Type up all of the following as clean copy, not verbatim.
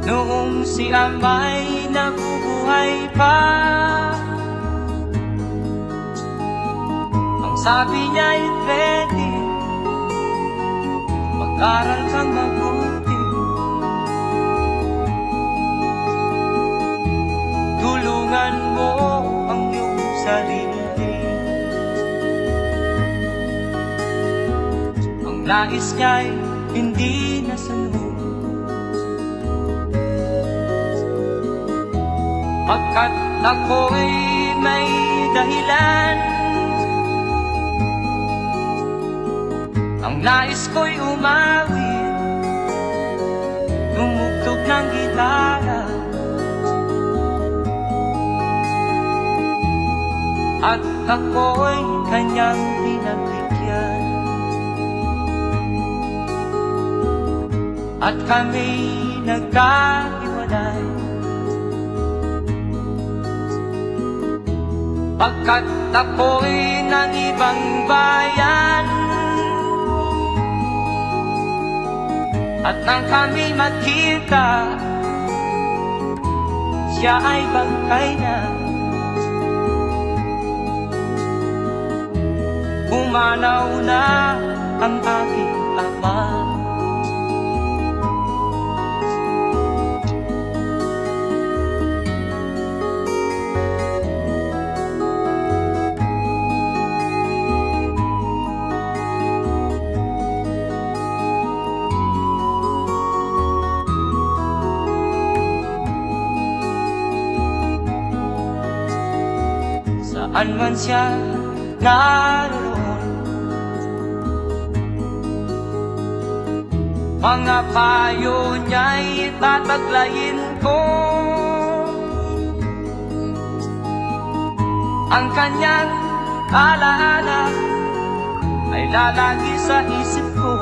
noong si Amay nabubuhay pa. Ang sabi niya ay ready, mag-aral kang mabuti, tulungan mo ang iyong sarili. Ang nais niya'y hindi nasunod, pagkat ako'y may dahilan. Ang nais ko'y umawit, tumugtog ng gitara, at ako'y kanyang pinagbigyan. At kami nagkahiwalay, pagkat ako'y ng ibang bayan. At nang kami magkita, siya ay bangkay na. Pumanaw na ang aking ama. Saan man siya naroon, mga payo niya'y tataglayin ko. Ang kanyang alaala ay lalagi sa isip ko.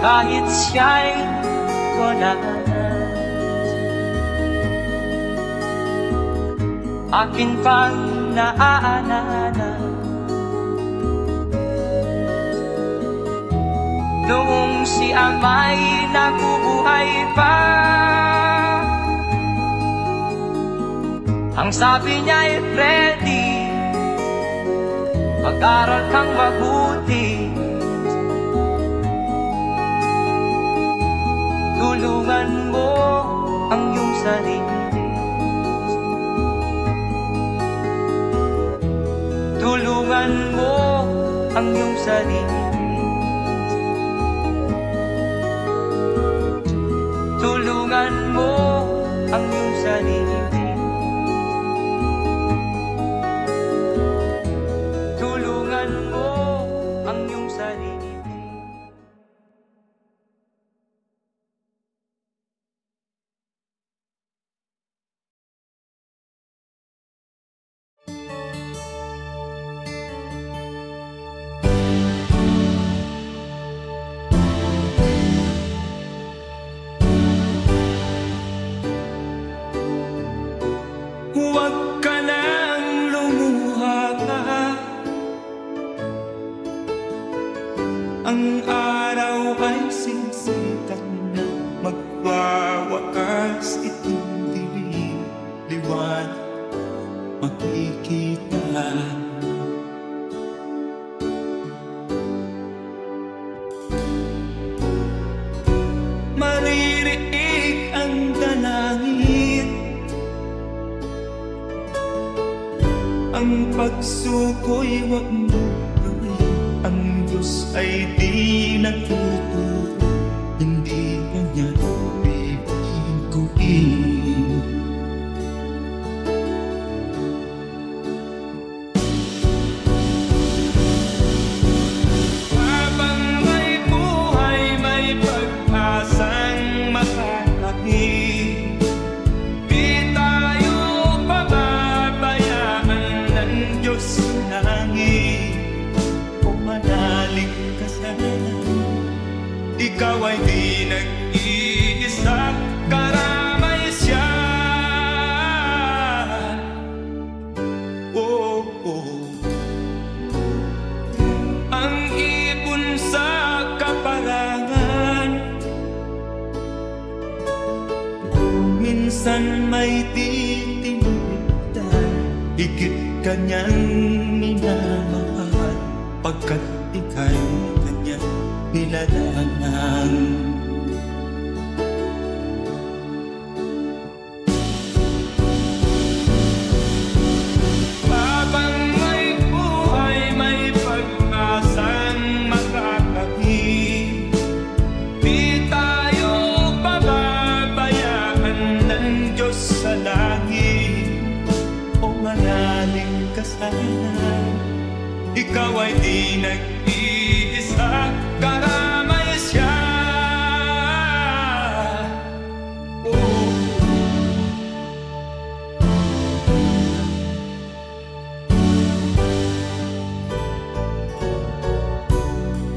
Kahit siya'y wala na, akin pang naaalala noong si Amay nabubuhay pa. Ang sabi niya ay ready, mag-aral kang mabuti, tulungan mo ang iyong sarili. Tulungan mo ang iyong sarili. Tulungan mo ang iyong sarili. Tulungan mo ang iyong sarili. Ang araw ay sinsikat na magwawakas, itong dilim, liwanag makikita. Maririig ang dalangin, ang pagsuko'y wag mo. Ang Diyos ay di natututo, hindi kanya bibiguin. Habang may buhay, may pag-asang makalaki, di tayo pababayaan ng Diyos sa langit. Manalig ka sana, minsan may titinitan, higit kanyang minamahal, pagkat ika'y kanyang nilalangan. Habang may buhay, may pag-asang makakakit, di tayo pababayaan ng Diyos sa langit. O manalig ka sana, ikaw ay di nag-iisa, karamay siya.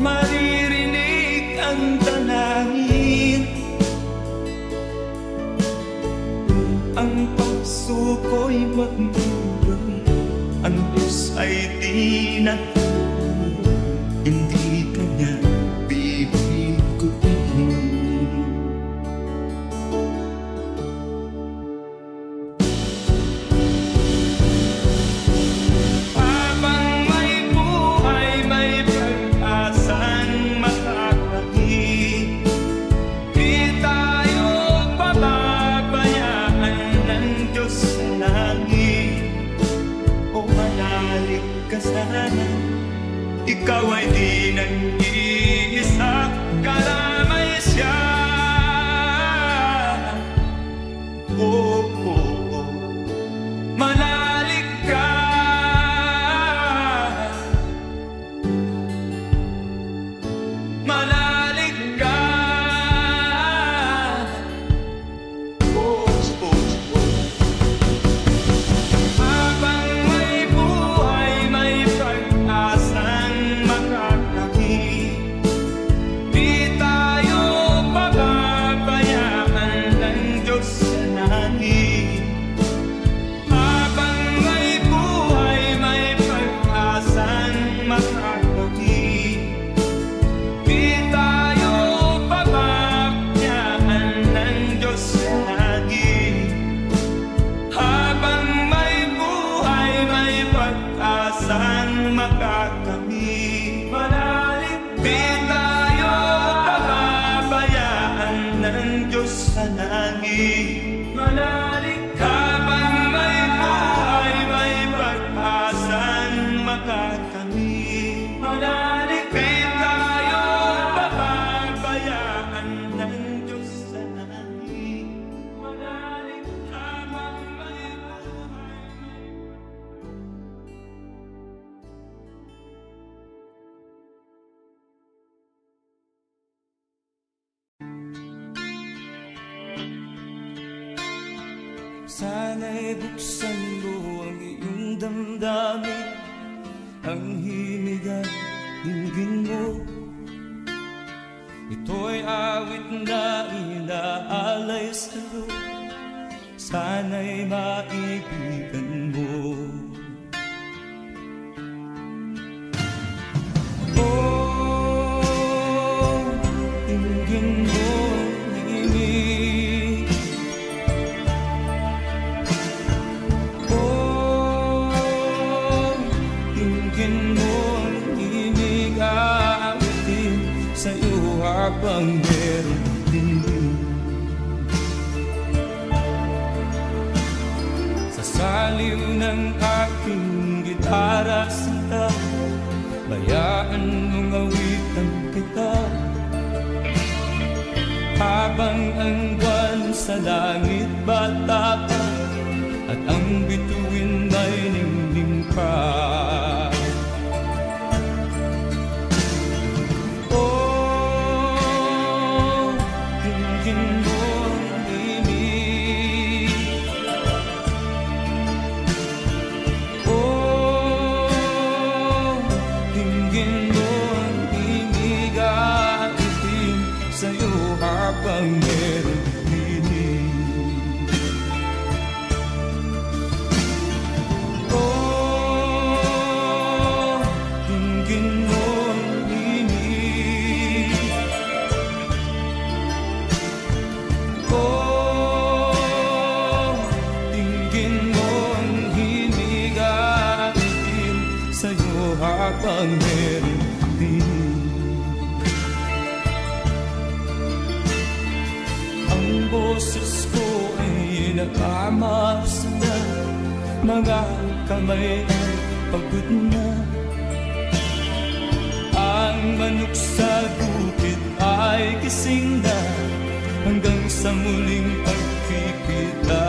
Maririnig ang dalangin, ang pagsuko'y magmulong, ang Diyos ay di natulog, hindi kanya bibiguin. Habang may buhay, may pag-asang makakakit, di tayo pababayaan ng Diyos sa langit. O manalig ka sana, ikaw ay di nag-iisa, karamay siya. Oh, oh, oh. Manalig ka, manalig ka. Oh, oh, oh. Habang may buhay, may pag-asang makakakit, di tayo pababayaan ng Diyos sa langit. Habang may buhay, may pag-asang makakakit, di tayo pababayaan ng Diyos sa langit. Habang may buhay, may pag-asang makakamit, manalig, di tayo pababayaan ng Diyos sa langit. Manalig, habang may buhay, may pag-asang makakamit, manalig, di tayo pababayaan ng Diyos sa langit. Manalig, habang may buhay, sana'y buksan mo ang iyong damdamin, ang himig at dinggin mo. Ito'y awit na inaalay sa'yo, sana'y maibigan mo. Oh, dinggin mo ang himig. Habang meron din sa saliw ng aking gitara sila, bayaan mong awitan kita. Habang ang buwan sa langit bata pa, at ang bituin ay ningning pa. Habang meron dinig, oh, dinggin mo ang dinig. Oh, Mamas na mga kamay ay pagod na. Ang manok sa bukid ay gising na hanggang sa muling pagkikita.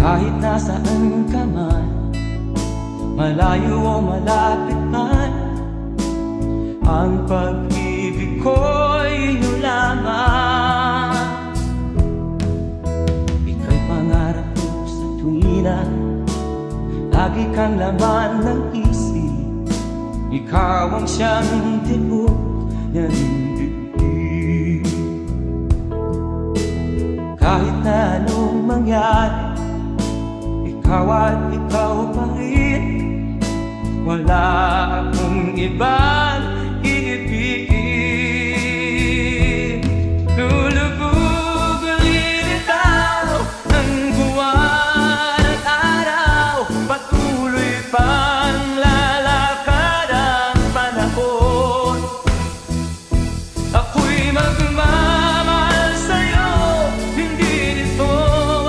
Kahit nasaan ka man, malayo o malapit man, ang pag-ibig ko'y inyo lamang. Ika'y pangarap ko sa tuwina, lagi kang laman ng isip. Ikaw ang siyang tibok ng dibdib. Kahit na anong mangyari, ikaw at ikaw pa rin. Wala akong ibang iibigin. Lulubog lilitaw ang buwan at araw, patuloy pang lalakad ang panahon. Ako'y magmamahal sa'yo, hindi nito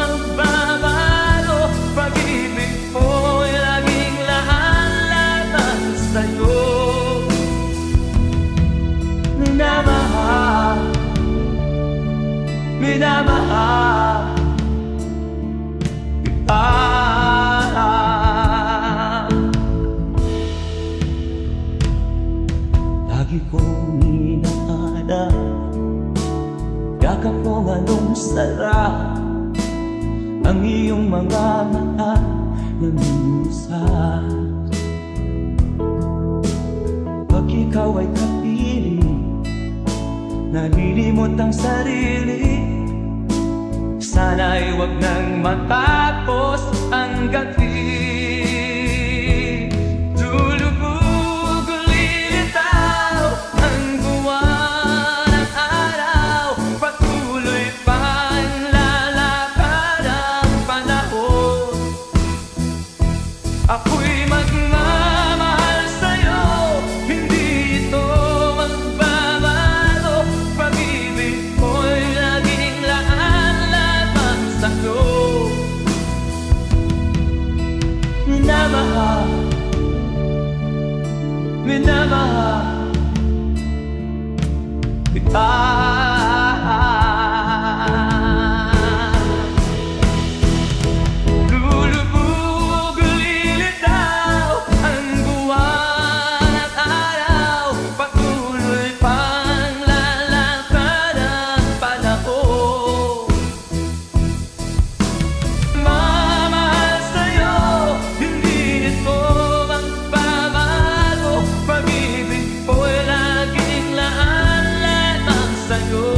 magbabago. Pag-ibig ko'y laging laan-laban sa'yo. Minamahal, minamahal kita. Lagi kong inaada, yakap kong anong sarap, ang iyong mga mata na minusap. Pag ikaw ay kapiling, nalilimot ang sarili. Sana'y wag nang matapos ang gabi. Lulubog lilitaw ang buwan at araw, patuloy pang lalakad ang panahon. Ako'y magmamahal sa'yo, hindi ito magbabago. Pag-ibig ko'y laging laan-laban sa'yo. Minamahal, minamahal kita. Lulubog lilitaw ang buwan at araw, patuloy pang lalakad ang panahon. Mamahal sa'yo, hindi nito magbabago. Pag-ibig ko'y laging laan-laban sa'yo.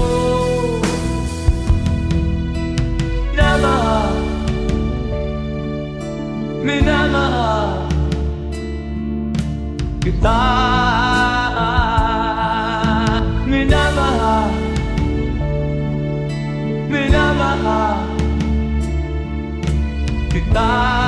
Minamahal, minamahal kita. kita.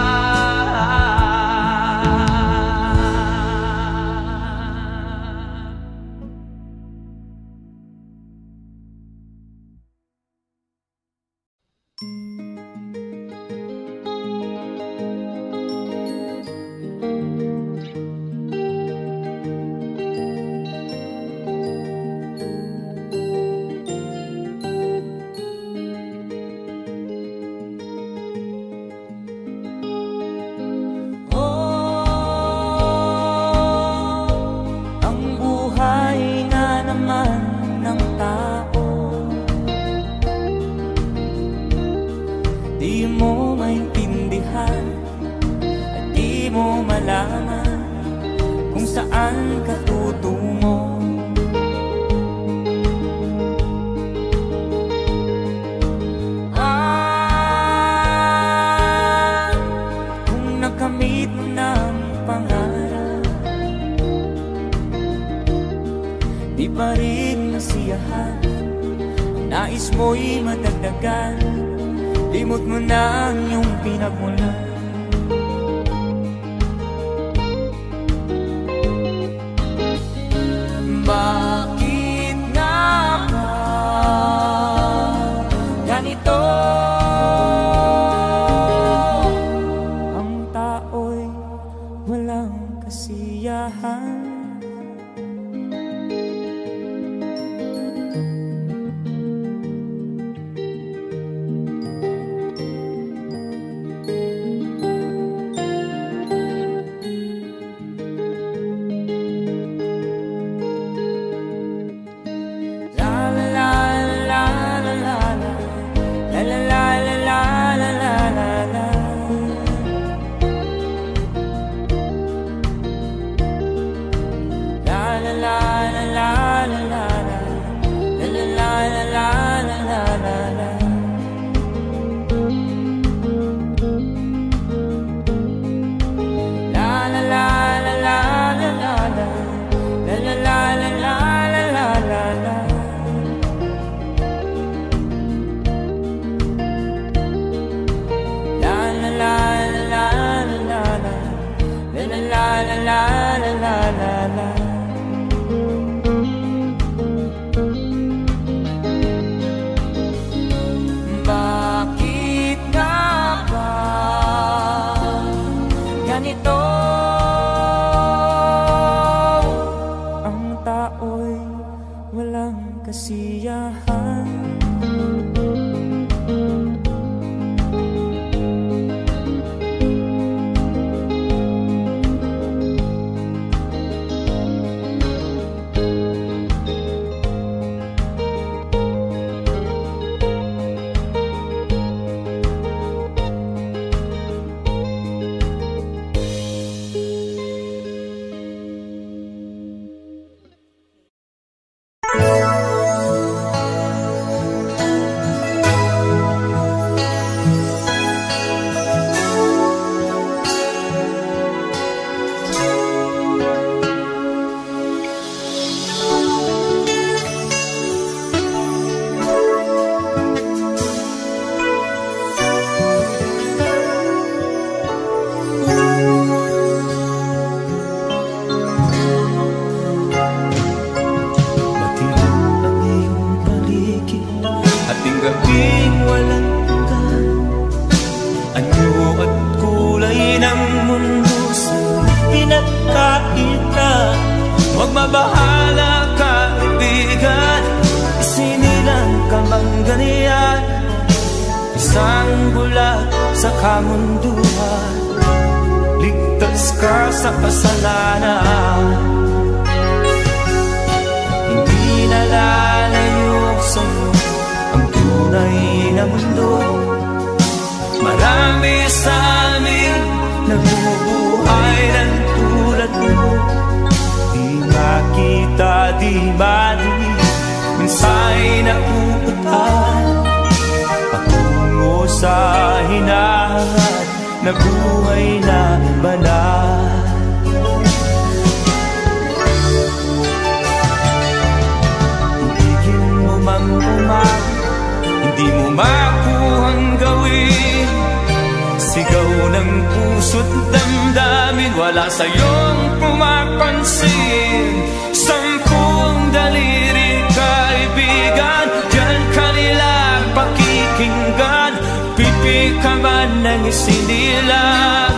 Sigaw ng puso't damdamin, wala sa'yong pumapansin. 10 daliri kaibigan, diyan kanila pakikinggan. Pipi ka man ng isinilang,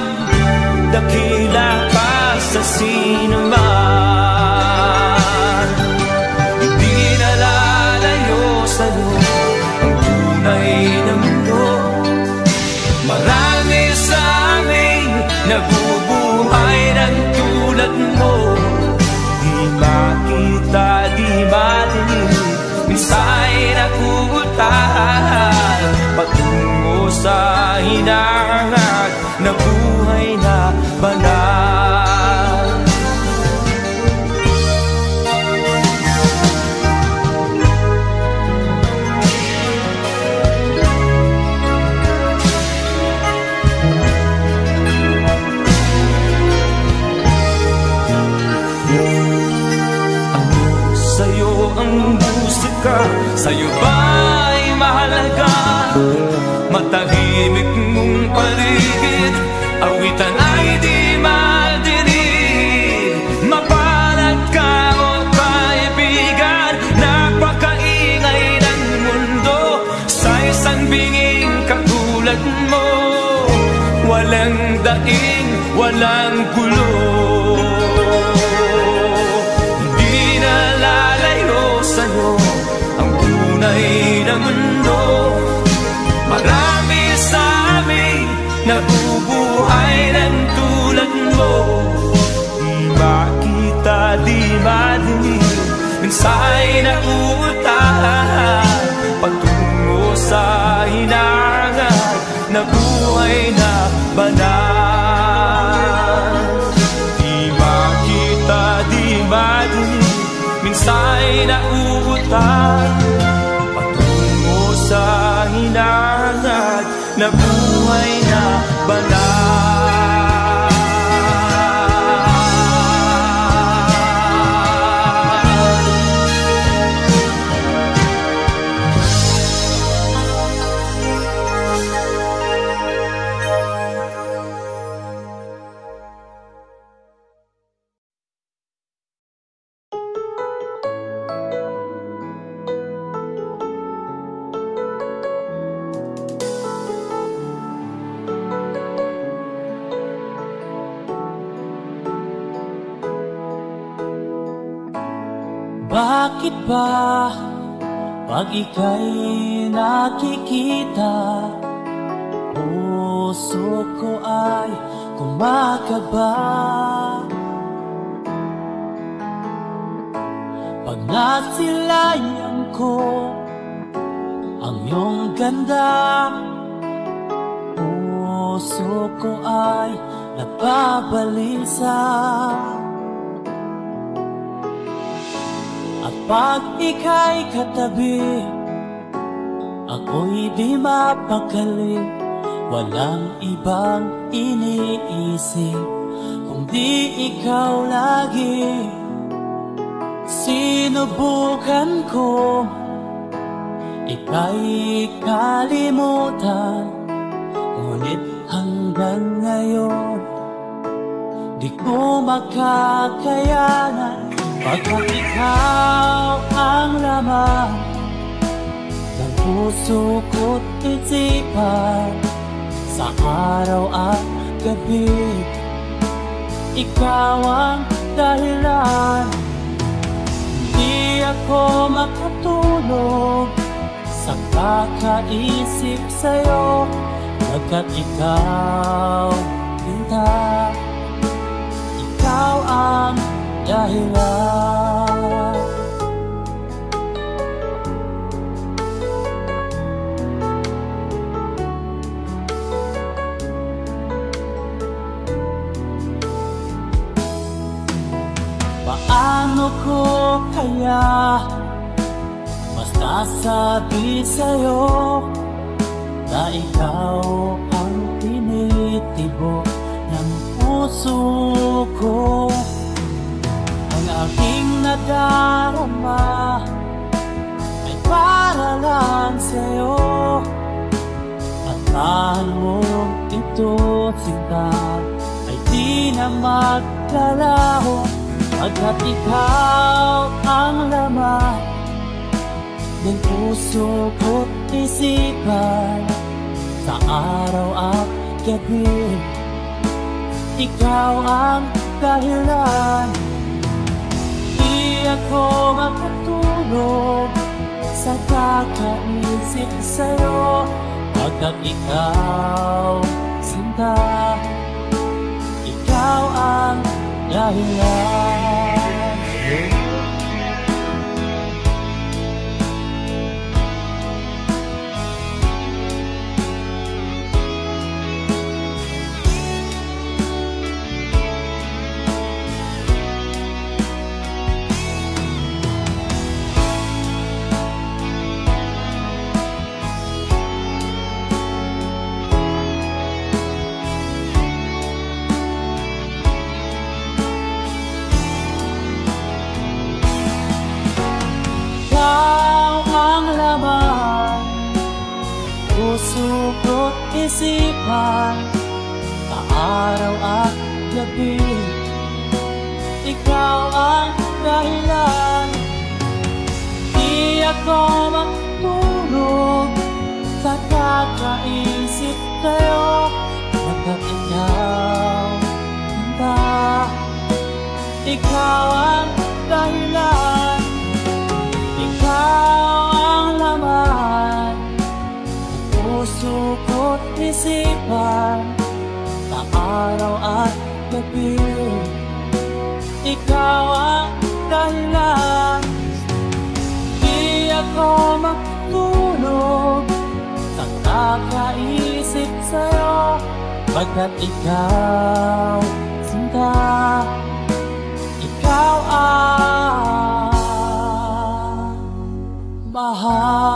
dakila pa sa sinuman. Hindi nalalayo sa'yo ang tunay na mundo. Marami sa amin nabubuhay ng tulad mo. Di makita, di madinig, minsa'y nakuutahan. Patungo sa hinangat na buhay na banal. Ang musika sa'yo ba'y mahalaga? Matahimik mong paligid, awitan ay di madinig. Mapalad ka o kaibigan, napakaingay ng mundo. Sa isang binging katulad mo, walang daing, walang gulo. Sa'yo ang tunay na mundo. Marami sa amin nabubuhay ng tulad mo. Di makita, di madinig, minsa'y nauutahan. Patungo sa hinangat na buhay na banal. Di makita, di madinig, minsa'y nauutan. Patungo sa hinangat na buhay na banal. Bakit ba pag ika'y nakikita, puso ko ay kumakaba? Pag nasilayan ko ang iyong ganda, puso ko ay nababalisa. Pag ika'y katabi, ako'y di mapakali. Walang ibang iniisip kundi ikaw lagi. Sinubukan ko ika'y kalimutan, ngunit hanggang ngayon di ko makakayanan. Pagkat ikaw ang laman ng puso ko't isipan, sa araw at gabi, ikaw ang dahilan. Hindi ako makatulog sa kakaisip sa'yo, pagkat ikaw pinta, ikaw ang dahilan. Paano ko kaya masasabi sa'yo na ikaw ang tinitibok ng puso ko? Ang aking nadarama ay para lang sa'yo, at mahal mong ito, sinta, ay di na maglalaho, pagkat ikaw ang laman ng puso ko't isipan. Sa araw at gabi, ikaw ang dahilan. Di ako makatulog sa kakaisip sa'yo, pagkat ikaw, sinta, ikaw ang dahilan. Puso ko't isipan, sa araw at gabi, ikaw ang dahilan. Di ako matulog sa kakaisip sa'yo, pagkat ikaw, sinta, ikaw ang dahilan. Ikaw ang laman, puso ko't isipan, sa araw at gabi, ikaw ang dahilan. Di ako matulog sa kakaisip sa'yo, pagkat ikaw, sinta, ikaw ang mahal.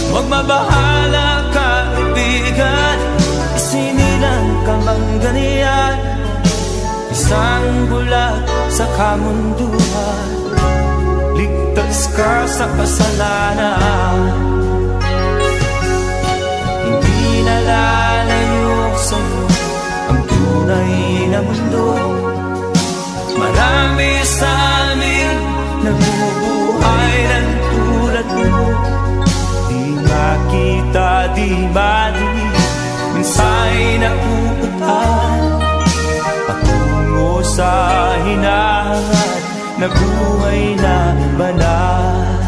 Magmabahala ka, kaibigan, isinilang ka mang ganyan. Isang bulag sa kamunduhan, ligtas ka sa kasalanan. Hindi nalalayo sa'yo ang tunay na mundo. Marami sa amin nabubuhay ng tulad mo. Kita di mali, minsa'y nauutan, patungo sa hinahat na buhay na banal.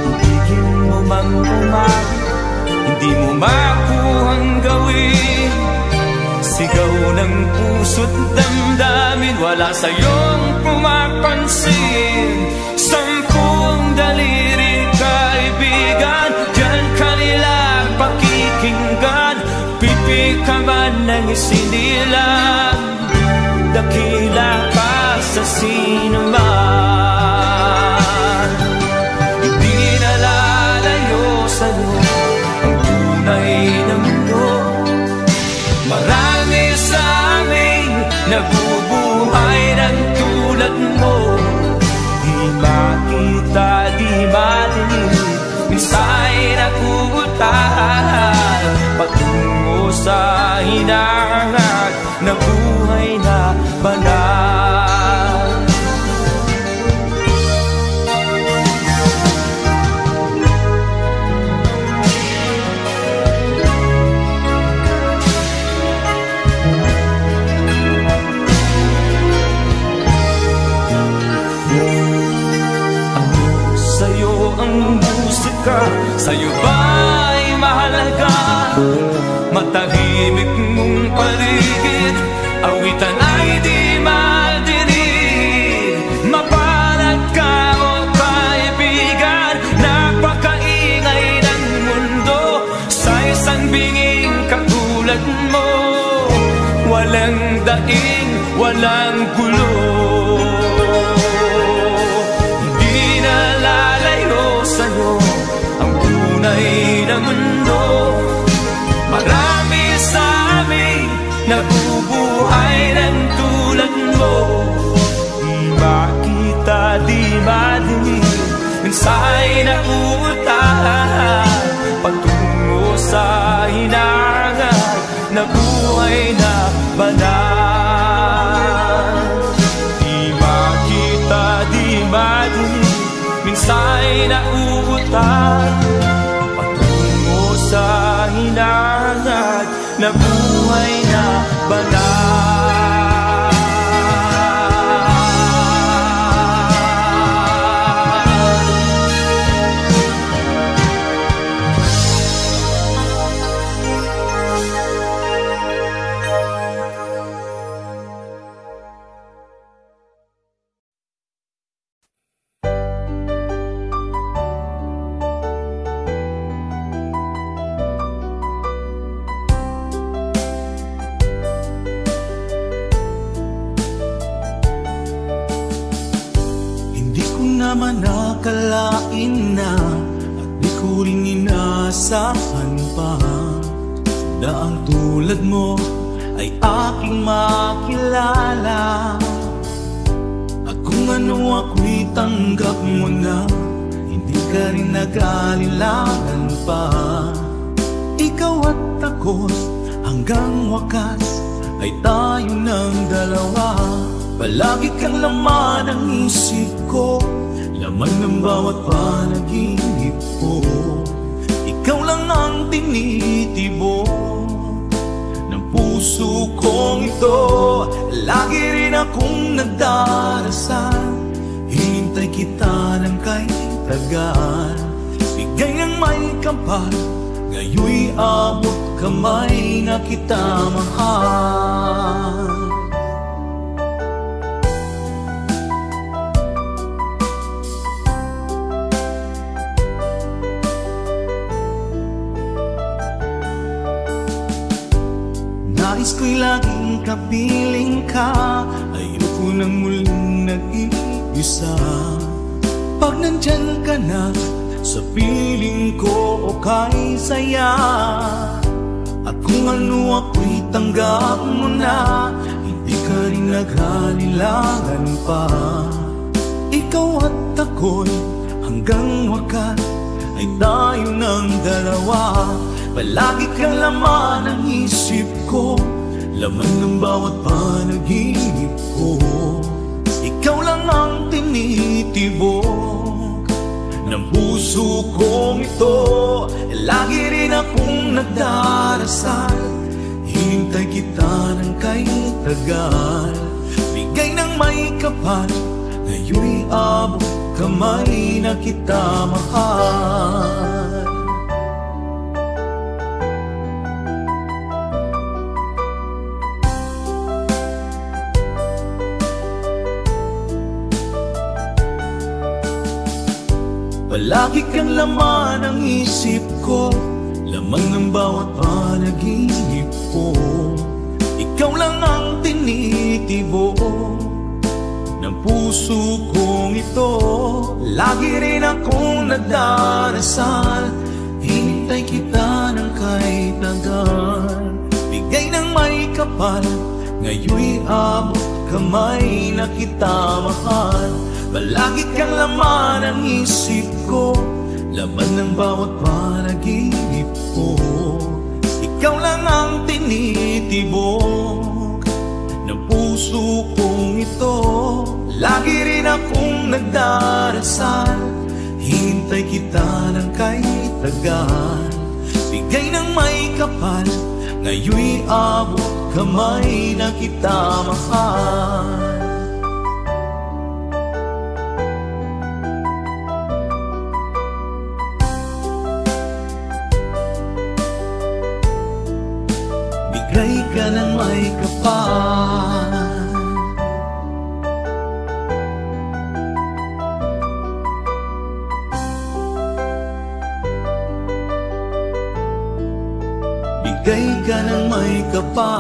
Ibigin mo mang umagi, hindi mo makuhang gawin. Sigaw ng puso't damdamin, wala sa'yong pumapansin. Sampung daliri kaibigan, diyan kanila pakikinggan. Pipi ka man ng isinilang, dakila pa sa sinuman. Hindi nalalayo sa'yo ang tunay na mundo. Marami sa amin nabubuhay ng tulad mo. Di makita, di madinig, minsa'y nakuutan, patungo sa hinahangat na buhay na banal. ka, sa'yo ba'y mahalaga? Matahimik mong paligid, awitan ay di madinig. Mapalad ka o kaibigan, napakaingay ng mundo. Sa isang binging katulad mo, walang daing, walang gulo. Hindi na lalayo sa'yo ang tunay na mundo. Marami sa amin nabubuhay ng tulad mo. Di makita, di madinig, mensaheng nauutahan patungo sa hinangan na buhay na banal. Di makita, di madinig, mensaheng nauutahan patungo sa hinangan na buhay na banal. naman nakalain na at di ko rin inaasahan pa na ang tulad mo ay aking makilala. At kung ano ako'y tanggap mo na, hindi ka rin nag-alinlangan pa. Ikaw at ako hanggang wakas ay tayo ng dalawa. Palagi kang laman ng isip ko, laman ng bawat panaginip ko. Ikaw lang ang tinitibo ng puso kong ito. Lagi rin akong nagdarasal, hinintay kita ng kay tagal. Bigay ng may kapal, ngayoy abot kamay na kita mahal. Nais ko'y laging kapiling ka, ayoko nang muling nag-iisa. Pag nandyan ka na sa piling ko, okay saya. At kung ano ako'y tanggap mo na, hindi ka rin naghalilangan pa. Ikaw at ako'y hanggang wakas ay tayo ng dalawa. Palagi kang laman ng isip ko, laman ng bawat panaginip ko. Ikaw lang ang tinitibok ng puso kong ito. Lagi rin akong nagdarasal, hinintay kita ng kay tagal. Bigay ng may kapal, ngayoy abot kamay na kita mahal. Palagi kang laman ng isip ko, laman ng bawat panaginip ko. Ikaw lang ang tinitibo ng puso kong ito. Lagi rin akong nagdarasal, hinintay kita ng kay tagal. Bigay ng may kapal, ngayoy abot kamay na kita mahal. Palagi kang laman ng isip ko, laman ng bawat panaginip ko. Ikaw lang ang tinitibok ng puso kong ito. Lagi rin akong nagdarasal, hintay kita ng kay tagal. Bigay ng may kapal, ngayoy abot kamay na kita mahal. ng may kapal. Bigay ka ng may kapal.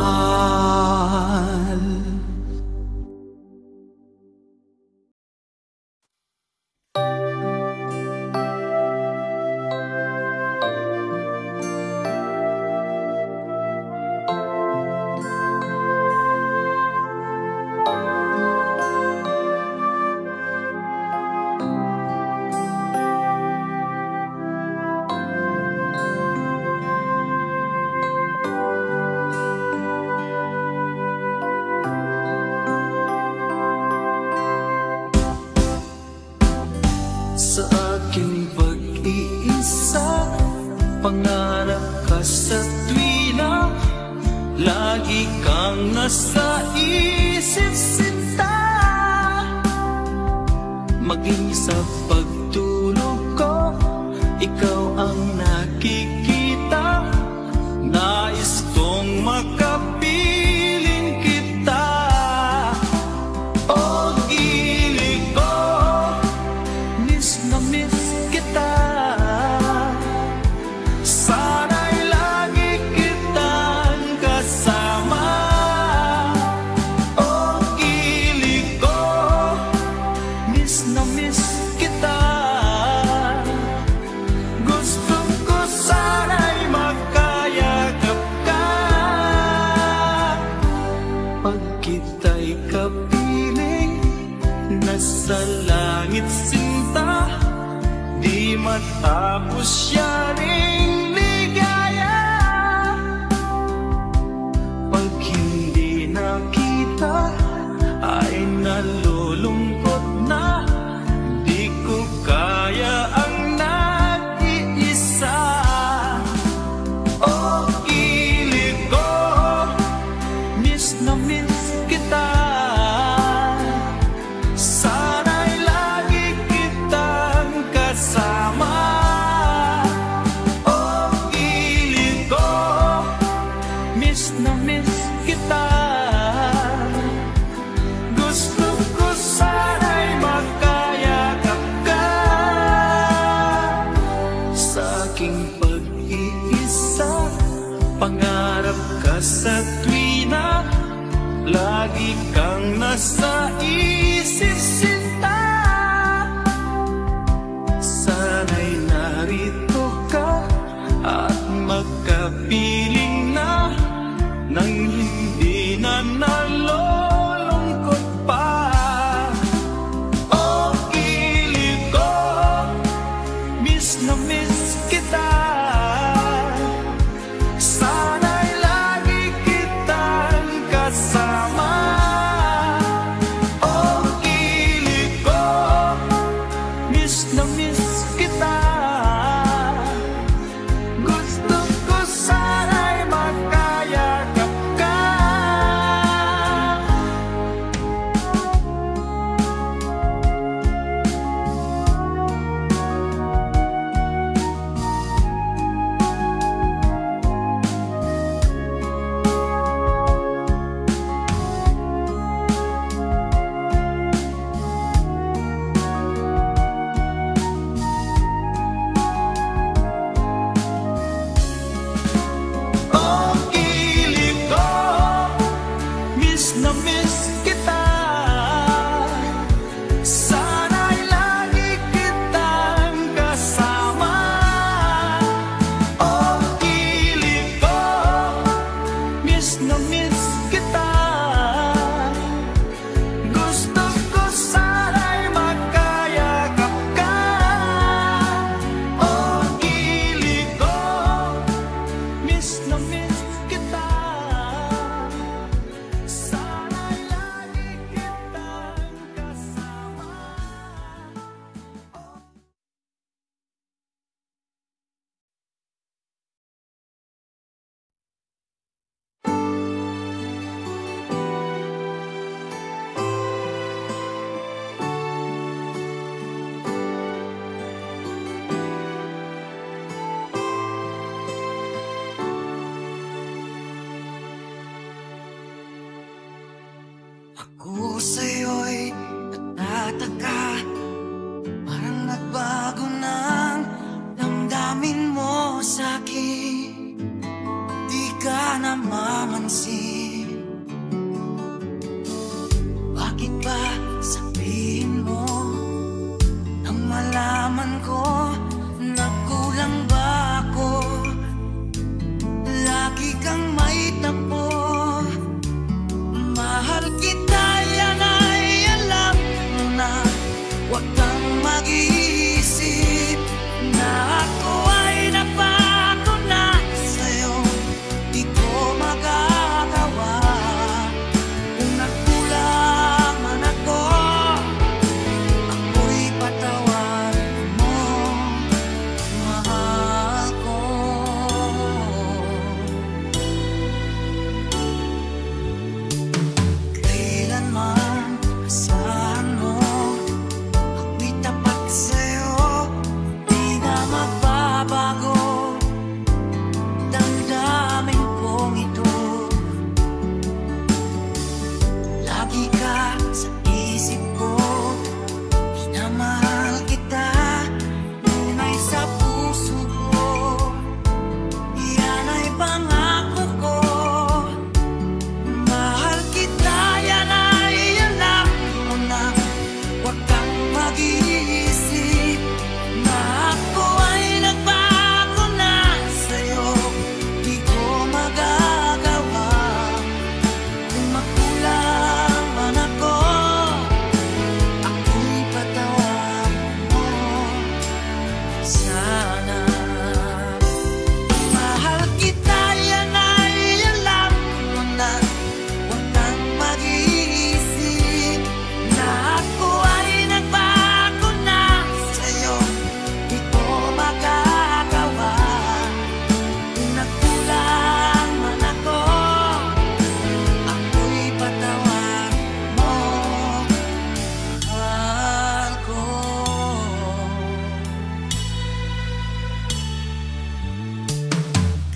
Sa aking pag-iisa, pangarap ka sa tuwina, lagi kang nasa isip sinta. Maging sa pagtulog ko, ikaw ang nakikita. Nais kong makapiling kita. O gili ko, miss na miss kita. Sana'y lagi kitang kasama. O gili ko, miss na miss kita. Gusto ko sana'y magkayakap ka. Pag kita'y kapiling, nasa langit sinta, di matapos yaring ligaya. Pag hindi nakita, ay nalulungkot na. Di ko kaya ang nag-iisa. O gili ko, miss na miss kita. Sana'y lagi kitang kasama. O gili ko, miss na miss kita. Gusto ko sana'y magkayakap ka. Sa aking pag-iisa, pangarap ka sa tuwina, lagi kang nasa isip sinta. Sana'y narito ka at magkapiling na, nang hindi na nalulungkot pa. O gili ko, miss na miss kita. Sana'y lagi kitang kasama. O gili sa'kin, di ka namamansin. Bakit ba sabihin mo nang malaman ko na kulang ba ako? Lagi kang may takbo. Mahal kita, yan ay alam mo na. Huwag kang mag-iisip na ako ay napako na sa'yo. Di ko magagawa. Kung nagkulang man ako, ako'y patawarin mo, mahal ko. Kailanman asahan mo, ako'y tapat sa'yo, di na magbabago. Damdamin kong ito, lagi ka sa isip ko. Minamahal kita, tunay sa puso ko. Yan ay pangako ko. Mahal kita, yan ay alam mo na. Huwag kang mag-iisip na ako ay nagbago na sa'yo. Di ko magagawa. Kung makulang man ako, ako'y patawarin mo sana. Mahal kita, yan ay alam mo na. Huwag kang mag-iisip na ako ay nagbago na sa'yo. Di ko magagawa. Kung nagkulang man ako, ako'y patawarin mo, mahal ko.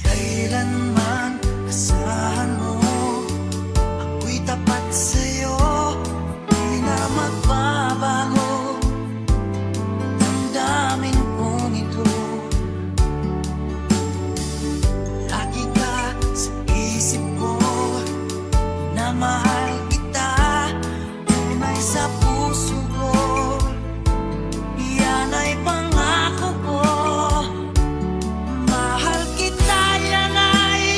Kailanman asahan mo, ako'y tapat sa'yo, di na magbabago. Damdamin kong ito, lagi ka sa isip ko. Na mahal kita, tunay sa puso ko. Yan ay pangako ko. Mahal kita, yan ay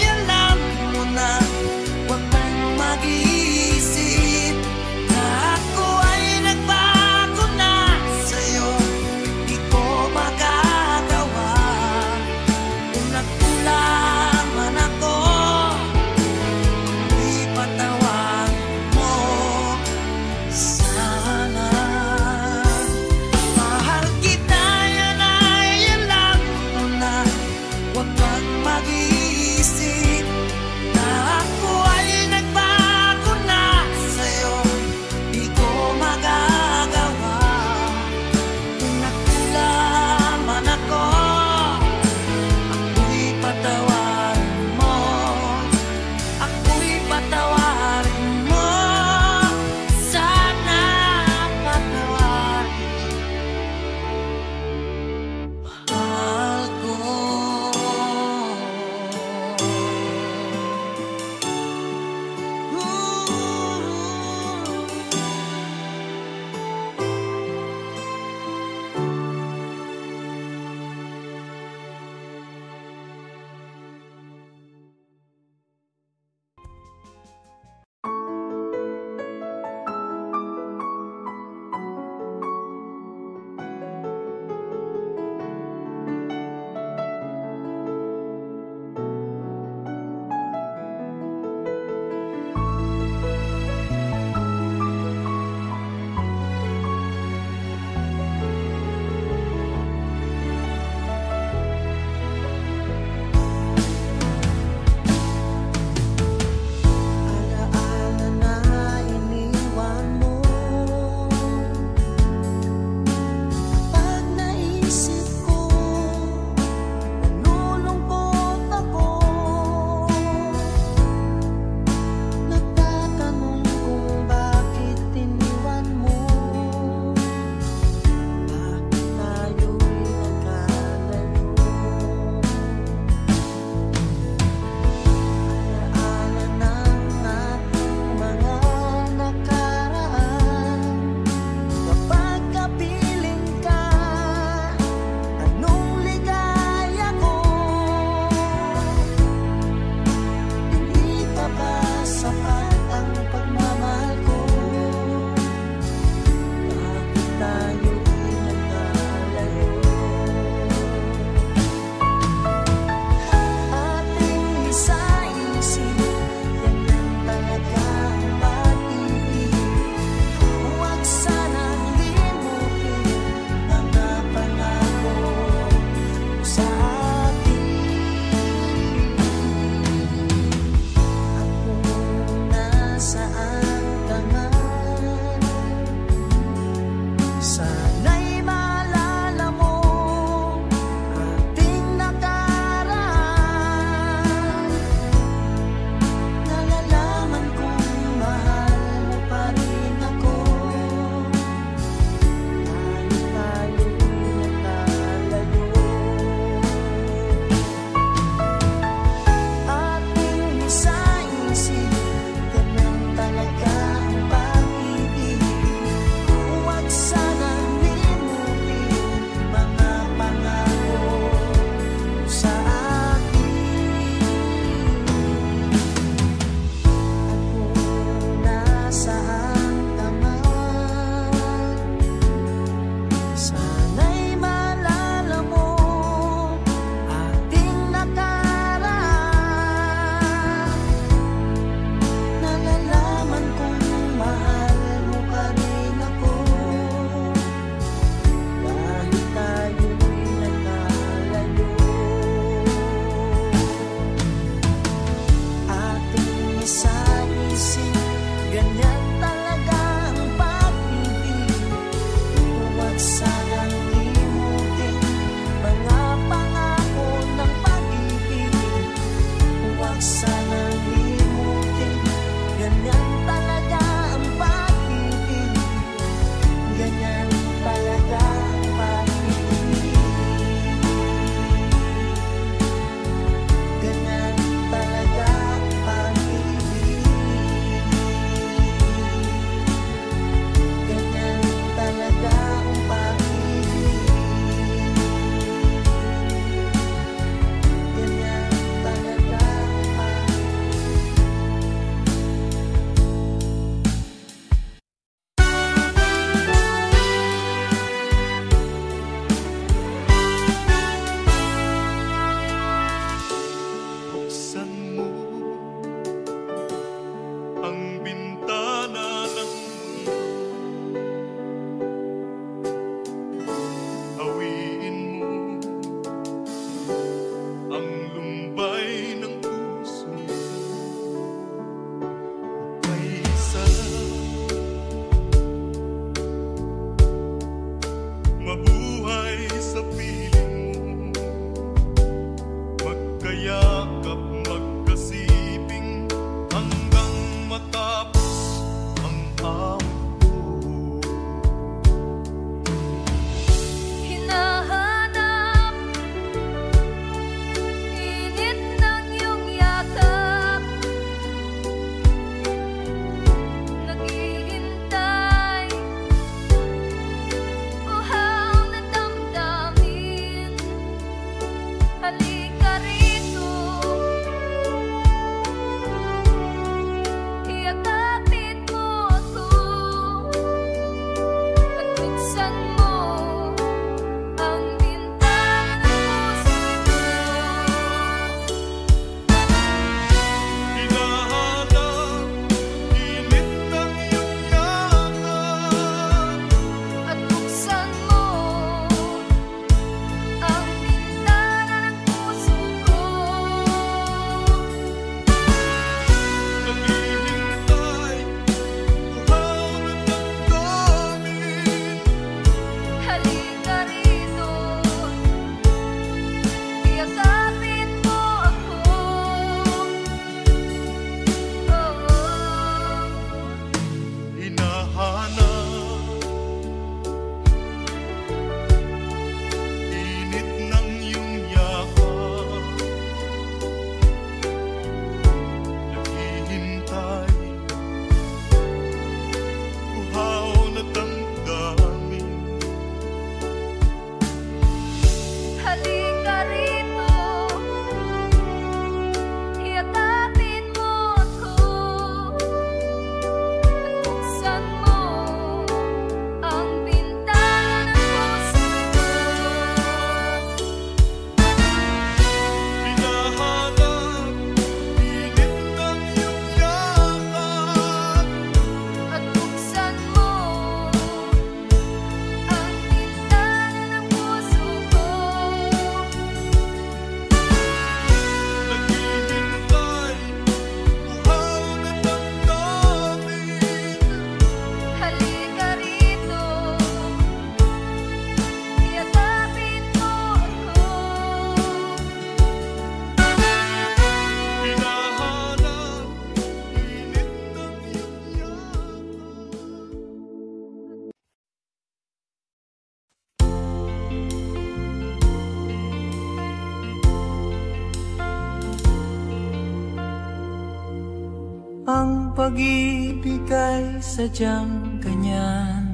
ang pag-ibig ay sadyang ganyan.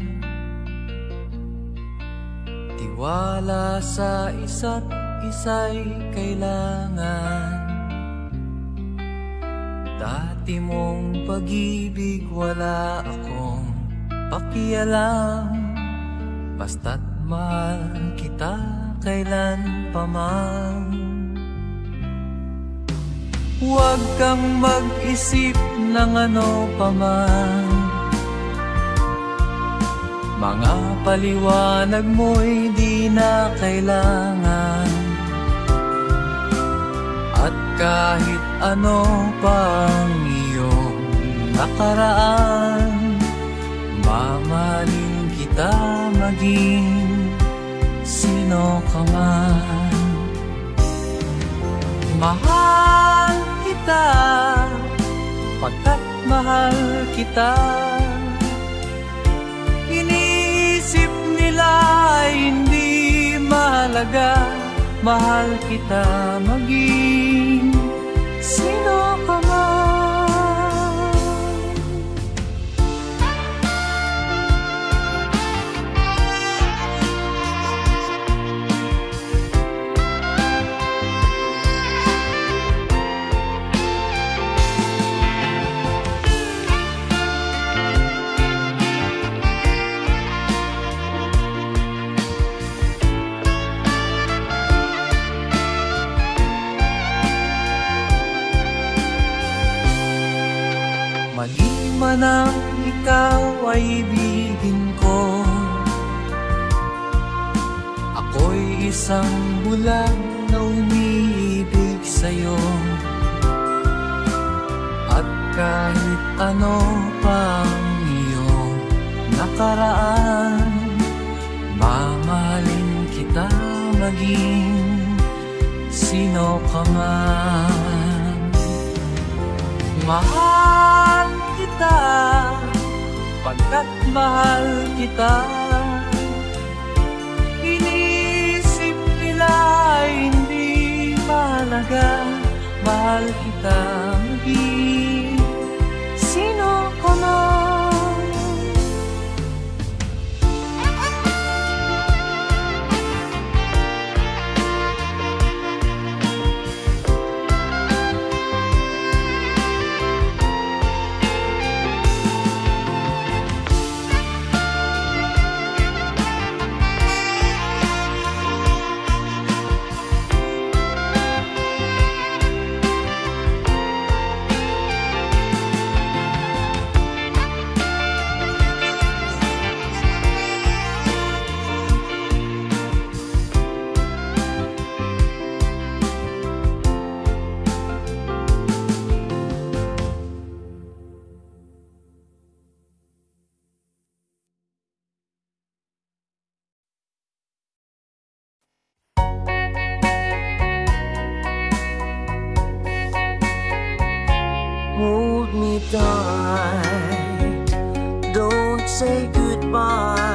Tiwala sa isa't isa'y kailangan. Dati mong pag-ibig wala akong pakialam, basta't mahal kita kailan pa man. Huwag kang mag-isip ng ano pa man, mga paliwanag mo'y di na kailangan. At kahit ano pang iyong nakaraan, mamahalin kita maging sino ka man. Mahal kita pagkat mahal kita. Inisip nila hindi mahalaga, mahal kita maging sino ka man. Mali man ang ikaw ay ibigin ko, ako'y isang bulag na umiibig sa'yo. At kahit ano pang iyong nakaraan, mamahalin kita maging sino ka man. Mahal kita pagkat mahal kita. Inisip nila hindi mahalaga, mahal kita maging sino ka man. Hold me tight, don't say goodbye.